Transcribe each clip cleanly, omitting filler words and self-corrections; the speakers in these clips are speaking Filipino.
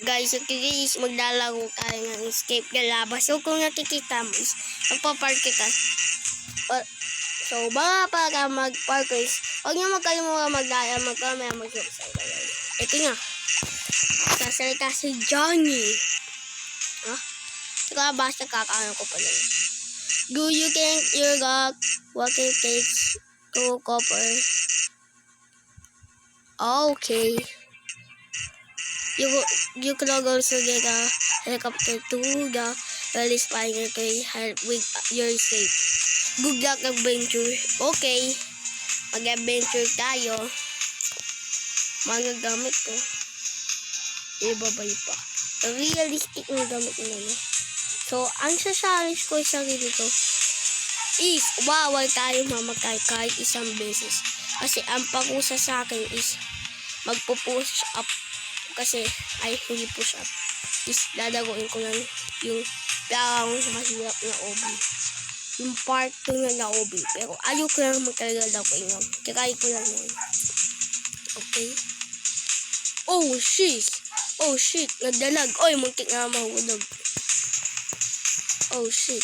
Guys, okay guys, maglalaro tayo ng escape galaba. So, kung nakikita mo is, magpapark ka. So, para mag-park is, huwag nyo magkalimutan mag-comment, mag-subscribe. Ito nga. Sasalita si Johnny. Saka basta kakaano ko pala. Do you think you got what it takes to cover? Okay. You could also get a helicopter to the Valley Spider to help with your safe. Good luck adventure. Okay. Mag-adventure tayo. Mga gamit ko. Ibabay pa. Realistic na gamit nila. So, ang challenge ko sa dito is bawal tayo mamatay kahit isang beses. Kasi ang pakusa sa akin is magpo-push up. Kasi ay hindi push up. Is dadaguin ko lang yung mahirap na OB. Yung part 2 na OB. Pero ayoko lang magkalagadaw ko yun. Kaya ko lang yun. Okay. Oh shit. Nagdalag. Oy, muntik na mahulog. Oh shit.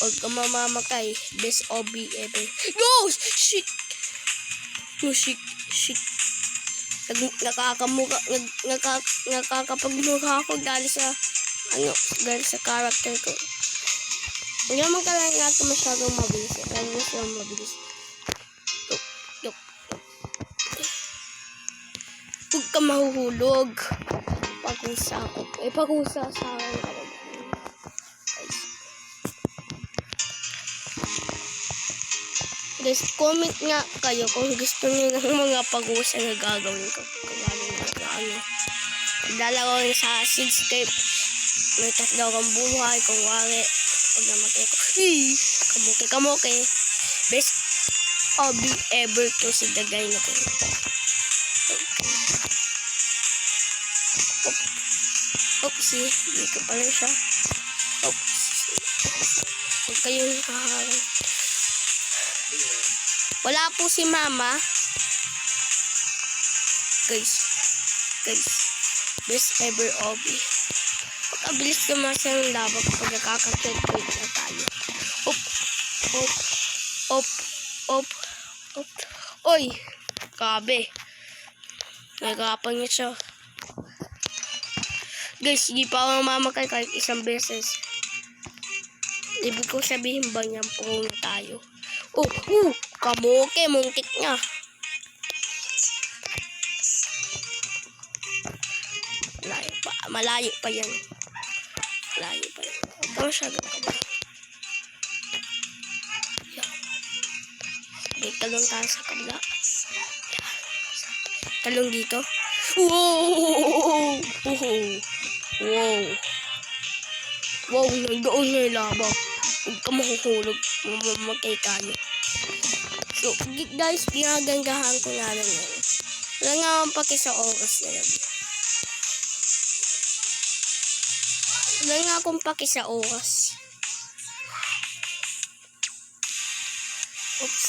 Huwag ka mamamatay. Best OB ever. No! Shit! No, shit. Nakakapagmukha ako dahil sa character ko. Hindi naman kailangan natin masyadong mabilis. Kaya na siya mabilis. Yup. Huwag ka mahuhulog. Pag-usa ako. Pag-usa sa akin ako. Guys, comment nga kayo kung gusto niyo ng mga pag-usa na gagawin ko. Dalawa sa Seedscape. May tatlo kang buhay. Kung wari. Pag namatay ko. Kamuke. Best OB ever to si Dagay na ko. Oopsie. Dito pala siya. Oopsie. Huwag kayong haharang. Wala po si Mama. Guys. Best ever OB. Pagkabilis naman sa yung laba kapag nakaka-checkpoint na tayo. Op. Oy! Kabe. Nagapan niya siya. Guys, hindi pa ako mamamatay kahit isang beses. Ibig ko sabihin ba niyan pro na tayo. Kamuke, muntik niya. Malayo pa yan. Huwag ka masyadong kabala. May talong tayo sa kabila. Talong dito. Wow, nandoon na yung laba. Huwag ka mahuhulog. Mamamatay tayo. So, guys, pinaganggahan ko na lang yan. Wala nga akong paki sa oras na lang. Wala nga akong paki sa oras. Oops.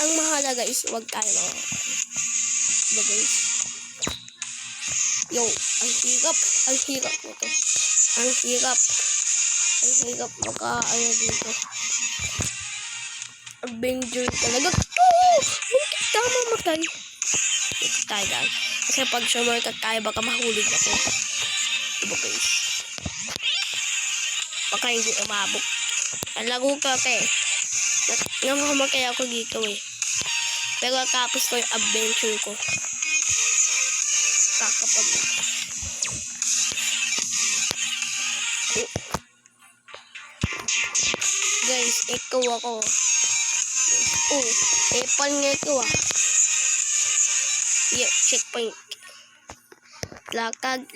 Ang mahalaga is huwag tayo diba guys? Yo, ang hirap mo to. Ang hirap dito. Adventure talaga. Muntik ka mamatay. Ito tayo guys. Kasi pag sumarkat tayo, baka mahulog ako. Diba guys? Baka hindi umabok. Ang lago ka namamatay ako dito eh. Pero tapos ko yung adventure ko. Kakapag. Guys, ikaw ako. Epal nga ito Yeah, checkpoint. Lakag.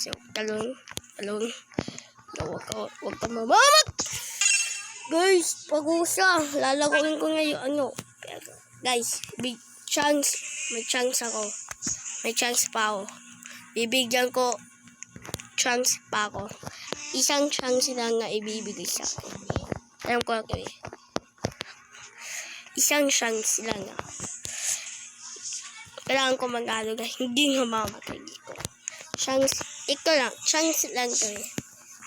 So, talong. Huwag ka mamamat! Guys, pag-usa. Lalakuin ko ngayon guys, big chance. May chance ako. May chance pa ako. Bibigyan ko chance pa ako. Isang chance lang na ibibigay sa akin. Alam ko okay. Isang chance lang. Kailangan ko mag-ano guys. Hindi mamamatay dito. Chance, ito lang. Chance lang to eh.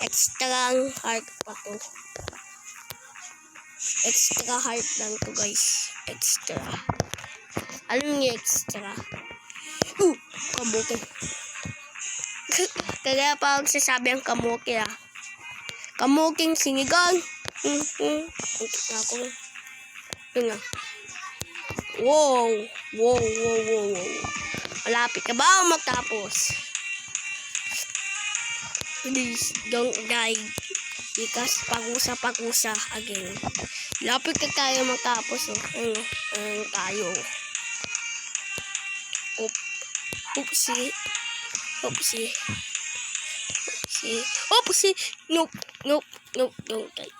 Extra heart pa to. Extra heart lang to guys. Extra. Alam niyo extra? Kamuki. Kaya pa ako sasabi ang kamuki ah. Kamuking sinigang. Kuntik na ako. Yun nga. Wow. Malapit ka ba o matapos? Please don't die. Because pagusa again. Lapit ka tayo matapos. Oh. Ayun tayo. Oopsie. Nope. Don't die.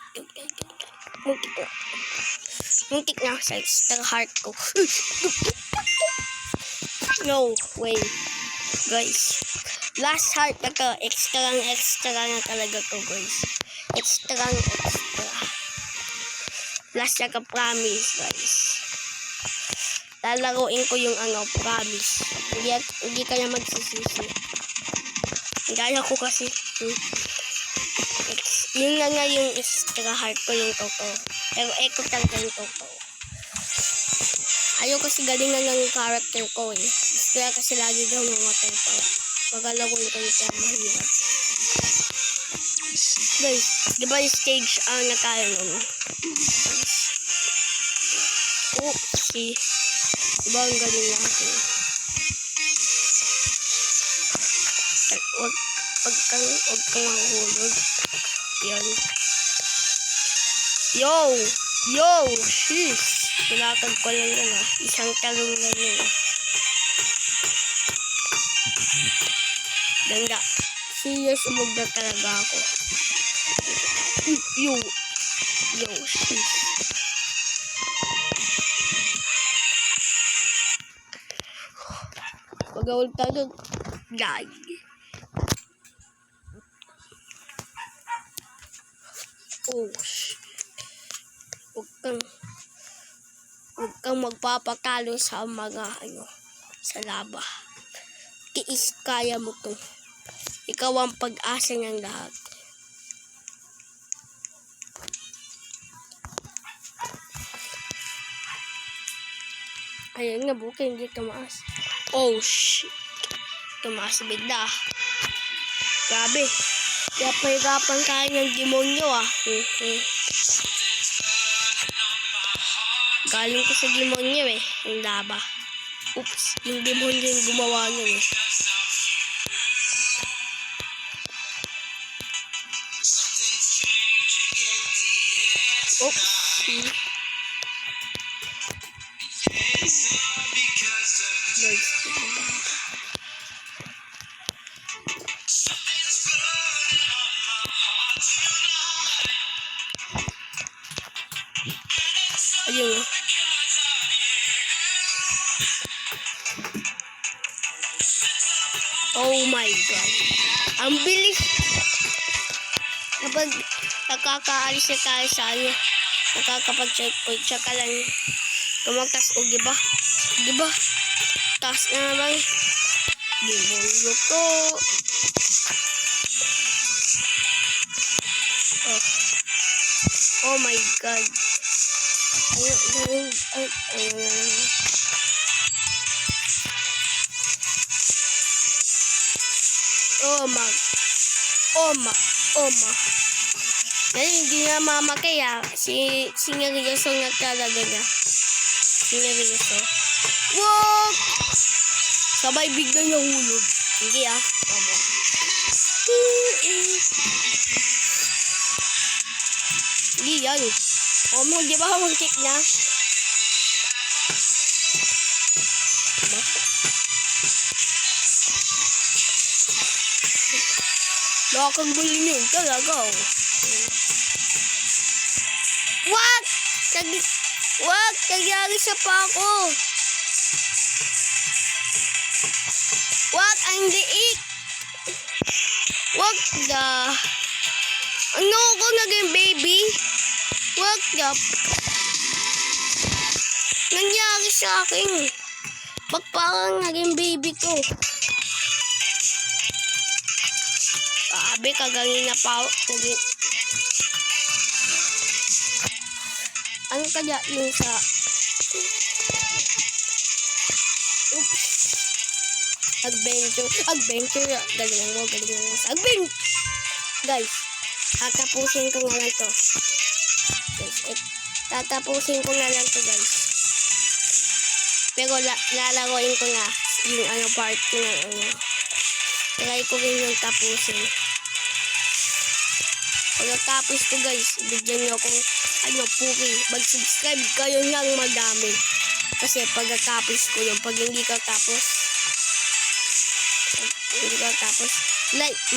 Muntik na sa extra heart ko. No way. Guys. Last heart na to. Extra na talaga to guys. Extra. Last na ka promise guys. Lalaruin ko yung promise. Hindi ka na magsisisi. Gaya ko kasi. Yun nga yung extra heart ko yung totoo. Pero echo talaga yung totoo. Ayaw kasi galingan ng character ko eh. Kaya kasi lagi daw mamatay pa. Pagalaroin ko yung kaya mahirap. Guys, di ba yung stage ang nakaya nun? Oopsie. Diba ang galing natin? Huwag kang mahulog. Yan. Yo! Sheesh! Nilakad ko lang yan ah. Isang talong lang yun ah. Ganda. Serious, umog na talaga ako. Yo! Sheesh. Pag-awal tayo. Die. Oh, huwag kang magpapatalo sa mga sa laba. Tiis, kaya mo to. Ikaw ang pag-asa ng lahat. Ayan nga, buka, hindi tumaas. Oh, shit. Tumaas bigla. Grabe. Kaya pahirapan tayo ng demonyo ah. Galing ko sa demonyo eh. Yung laba. Oops. Yung demonyo yung gumawa nyo eh. Oops. Guys. Ayun. Oh my God. Ang bilis. Kapag nakakaalis na tayo sa nakakapag-checkpoint, tsaka lang tumagtas o diba? Diba? Taas na naman. Demonyo ko. Oh my God. Ayun. Oh ma. Yan, hindi na mamakay ah. Si Ngarigaso na talaga niya. Si Ngarigaso. Wow! Sabay bigla niya hulog. Hindi ah. Tama. Hindi yan. Mo, di ba ang kick niya? Diba? Nakakagulin yun talaga oh. What? Nagyari siya pa ako. What? Ang liik. What the? Ano ako naging baby? What the? Nangyari sa akin. Parang naging baby ko. Sabi, kagangin na pa. Ano kaya yung sa... Oops. Adventure. Galingan mo. Guys, tatapusin ko na lang to. Guys. Pero lalaroin ko na yung part ko na try ko rin yung tapusin. Pagkatapos ko guys, bigyan nyo akong puri. Mag-subscribe kayo ng madami. Kasi pagkatapos ko yung pag hindi ka tapos,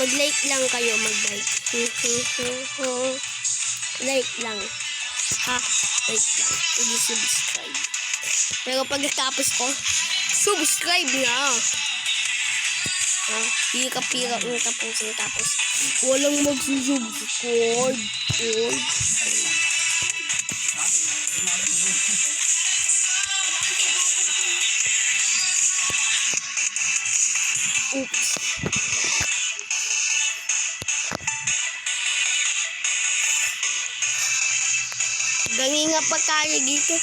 mag-like lang kayo, mag-like. Like lang. Like lang. Hindi subscribe. Pero pagkatapos ko, subscribe na. Hindi ka pira yung tapusin tapos walang magsusubscribe. Oops. Gangi nga pa tayo dito.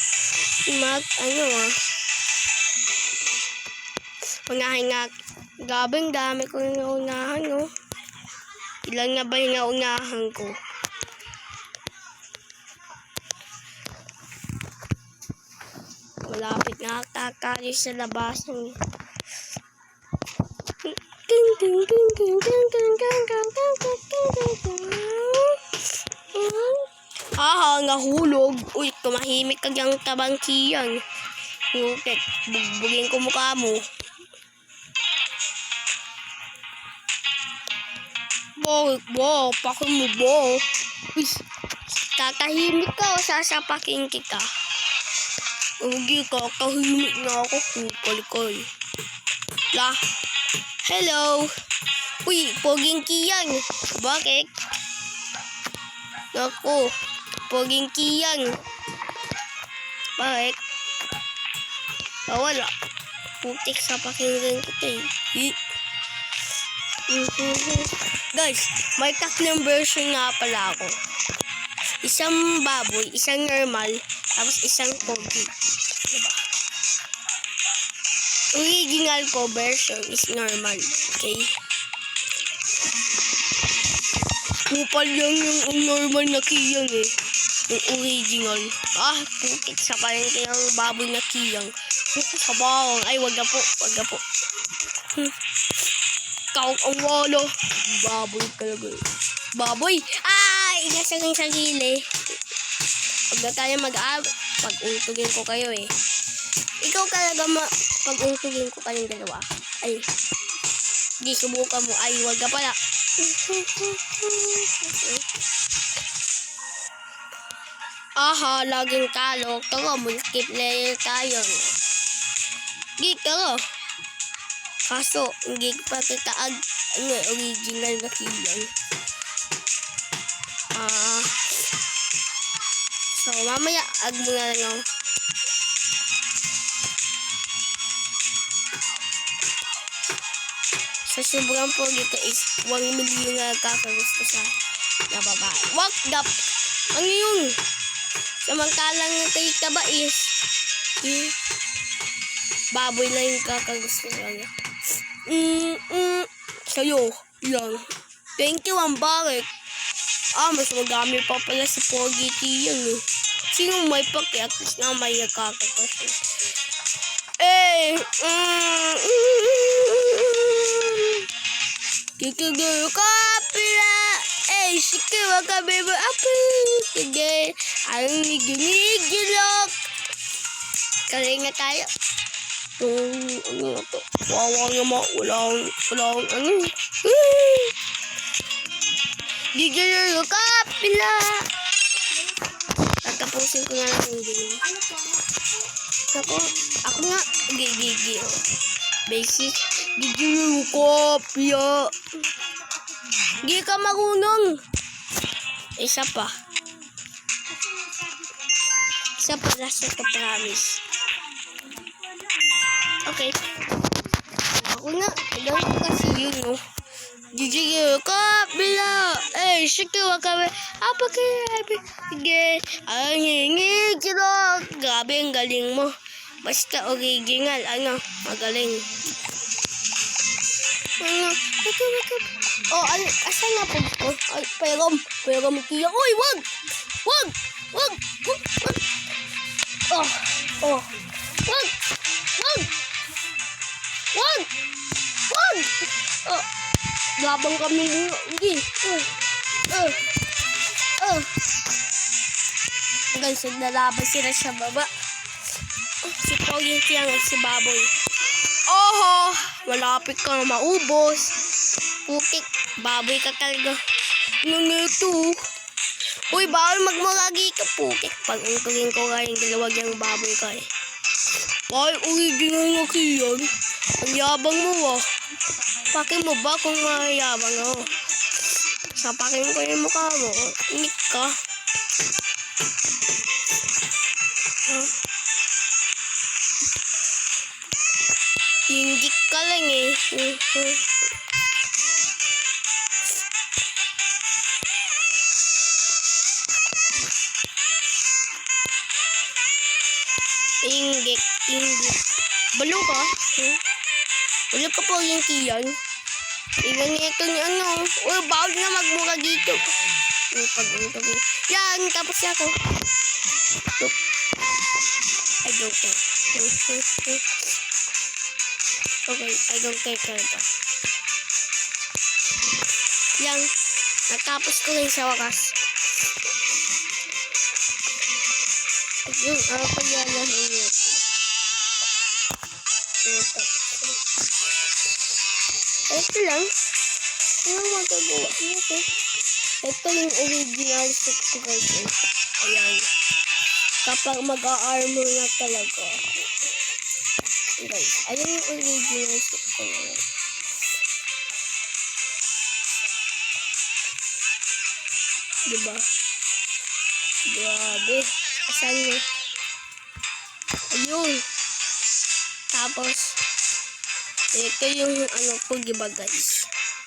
Unahin nga. Gabing dami ko yung unahan, no? Ilan na ba yung unahan ko? Malapit na kakali sa labasan. Nahulog. Uy, tumahimik ka diyang tabangkiyan. Okay, bugbugin ko mukha mo. Wow, pakin mo ba? Uy, tatahimik ka o sasapakin kita? Hindi, kakahimik na ako. Kupal. Hello. Uy, poging kiyang. Bakit? Ako, poging kiyang. Bakit? Wala. Putik sa pakinggan kita eh. Guys, may tatlong version nga pala ako. Isang baboy, isang normal, tapos isang pogi. Diba? Original ko version is normal. Okay? Kupal lang yung normal na kiyang eh. Yung original. Putik sa palengke ng baboy na kiyang. Sa bawang. Ay, wag na po. Kaong ang walo. Baboy talaga. Baboy! Inasa ng sarili. Huwag na tayo pag-untugin ko kayo eh. Ikaw talaga pag-untugin ko kayong dalawa. Ay. Di subukan mo. Ay, wag ka pala. Laging talo. Tara, multiplayer tayo. Dito. Kaso, hindi pa kita original na kiyang. So, mamaya, muna lang ako. Sa sobrang pogi ko is 1 million na kakagusto sa babae. What the? Ano yun? Samantalang kay taba is baboy lang yung kakagusto niya. Sa'yo lang. 21 bakit? Mas magami pa pala si Pogi Tiyang eh. Sino may paki at least na may nakakagusto. Kikigil ka pila. Sige wag ka bebe api. Sige, ang migilok. Kalinga tayo. Ano to? Wawa naman. Walang ano. Gigil ka pila. Tatapusin ko na lang yung gilin. Ako nga. Gigil. Basic. Gigil ka pila. Hindi ka marunong. Isa pa. Last na to promise. Okay. Ako nga. Alam ko kasi yun, no? Jijigil ka, bila. Eh, sige, wag kami. Apa kayo? Sige. Ang hingi, kilo. Grabe, ang galing mo. Basta original, magaling. Wag. Oh, asan na po? Ay, payrom kiya. Uy, wag! Wag! Oh. Wag! Oh. Labang kami dito. Hindi. Guys, naglalaban sila sa baba. Si Pogi Tiang at si Baboy. Oho! Malapit kang maubos. Pukik. Baboy ka talaga. Nangito. Uy, bawal magmuragi ka, Pukik. Pag untugin ko nga yung dalawag yung baboy ka eh. Ay, original nga kiyan. Ang yabang mo ah. Pakin mo ba kung mayabang ako? Sapakin ko yung mukha mo. Inik ka. Inggit ka lang eh. Inggit. Balo ka? Balo ka po yung kiyan. Ilan ito ni ano. Uy, bawal na magmura dito. Pag-untugin. Yan, tapos niya ako. Look. I don't care. Okay, I don't care talaga. Yan. Natapos ko rin sa wakas. Yung ako yan na hingit. Ito lang. Ano magagawa nito? Ito yung original stick ko guys. Ayan. Kapag mag-a-armor na talaga. Guys, ayan yung original stick ko ngayon. Diba? Grabe. Asan yun? Ayun. Tapos, ito yung ko, diba guys?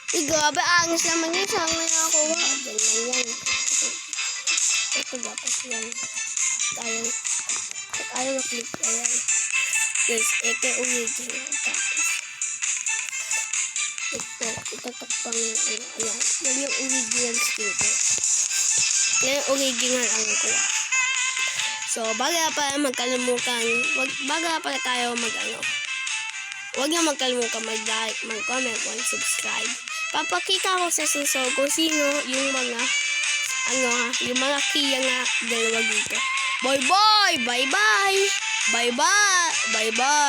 Grabe, angis naman yun. Saan na ako? Ganyan yan. Ito dapat yan. Ayaw na-click. Ayan. Guys, ito yung original. Tapos, itatakpang yung ayan. Yan yung original skin ko. Yan yung original ko. So, baga pala magkalimutan, baga pala tayo huwag niyo magkalimutan mag-like, mag-comment, mag-subscribe. Papakita ko sa susunod kung sino yung mga, yung mga kiya nga dalawa dito. Bye-bye! Bye-bye! Bye-bye! Bye-bye!